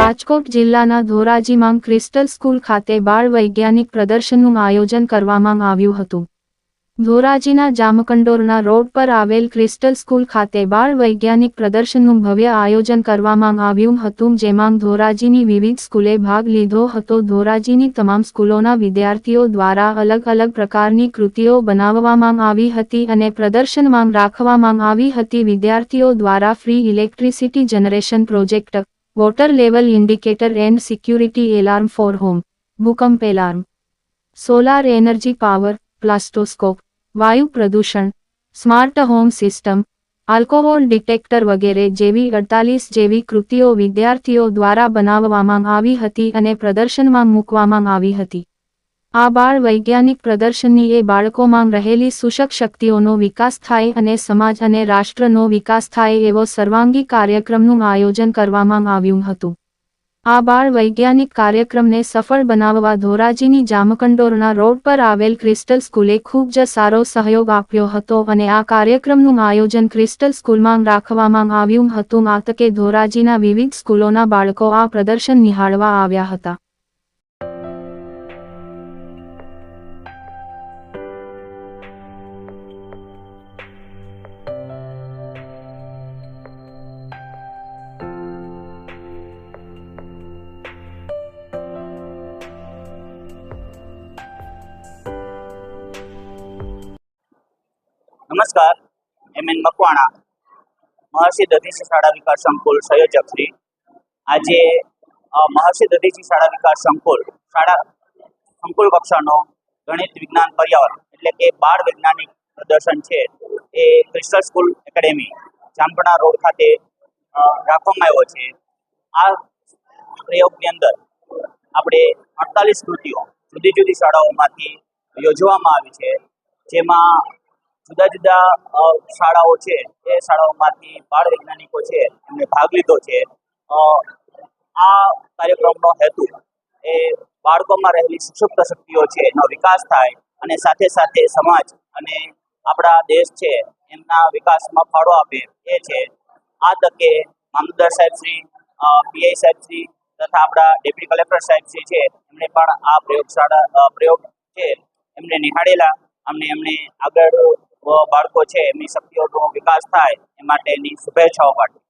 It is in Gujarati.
રાજકોટ જિલ્લાના ધોરાજીમાં ક્રિસ્ટલ સ્કૂલ ખાતે બાળ વૈજ્ઞાનિક પ્રદર્શનનું આયોજન કરવામાં આવ્યું હતું। ધોરાજીના જામકંડોરણા રોડ પર આવેલ ક્રિસ્ટલ સ્કૂલ ખાતે બાળ વૈજ્ઞાનિક પ્રદર્શનનું ભવ્ય આયોજન કરવામાં આવ્યું હતું, જેમાં ધોરાજીની વિવિધ સ્કૂલે ભાગ લીધો હતો। ધોરાજીની તમામ સ્કૂલોના વિદ્યાર્થીઓ દ્વારા અલગ અલગ પ્રકારની કૃતિઓ બનાવવામાં આવી હતી અને પ્રદર્શનમાં રાખવામાં આવી હતી। વિદ્યાર્થીઓ દ્વારા free electricity generation project, water level indicator and security alarm four home, ભૂકંપ એલાર્મ, સોલાર એનર્જી પાવર પ્લાસ્ટોસ્કોપ, વાયુ પ્રદૂષણ, smart home system, alcohol detector વગેરે જેવી 48 જેવી કૃતિઓ વિદ્યાર્થીઓ દ્વારા બનાવવામાં આવી હતી અને પ્રદર્શનમાં મૂકવામાં આવી હતી। આ બાળ વૈજ્ઞાનિક પ્રદર્શનની એ બાળકોમાં રહેલી શુષ્ક શક્તિઓનો વિકાસ થાય અને સમાજ અને રાષ્ટ્રનો વિકાસ થાય એવો સર્વાંગી કાર્યક્રમનું આયોજન કરવામાં આવ્યું હતું। આ બાળ વૈજ્ઞાનિક કાર્યક્રમને સફળ બનાવવા ધોરાજીની જામકંડોરણા રોડ પર આવેલ ક્રિસ્ટલ સ્કૂલે ખૂબ જ સારો સહયોગ આપ્યો હતો અને આ કાર્યક્રમનું આયોજન ક્રિસ્ટલ સ્કૂલમાં રાખવામાં આવ્યું હતું। આ તકે ધોરાજીના વિવિધ સ્કૂલોના બાળકો આ પ્રદર્શન નિહાળવા આવ્યા હતા। नमस्कार, एम.एन. मकवाणा, महर्षि दधीची शाळा विकास संकुल संयोजक श्री। आज महर्षि दधीची शाळा विकास संकुल कक्षानो गणित विज्ञान पर्यावरण एटले के बाळ वैज्ञानिक प्रदर्शन है ए क्रिस्टल स्कूल एकेडमी जामकंडोरણા रोड खाते राखवामां आव्यो छे। आ प्रयोगनी अंदर आपणे 48 कृतिओ जुदी जुदी शाळाओमांथी योजवामां आवी छे, जेमां जुदा जुदा शाळाओ छे ए शाळाओमांथी बाळ वैज्ञानिको छे एमणे भाग लीधो छे। आ कार्यक्रमनो हेतु ए बाळकोमां रहेली सुषुप्त शक्तिओ छे एनो विकास थाय अने साथे साथे समाज अने आपणा देश छे एमना विकासमां फाळो आपे ए छे। आ तके मामलतदार साहेब श्री, पीआई साहेब श्री तथा आपणा डेप्युटी कलेक्टर साहेब श्री छे एमणे पण आ प्रयोग छे एमणे निहाळेला अमने एमणे आगळ बाळको छे एमनी शक्तिओनो विकास थाय ए माटेनी शुभेच्छाओ पाठवी।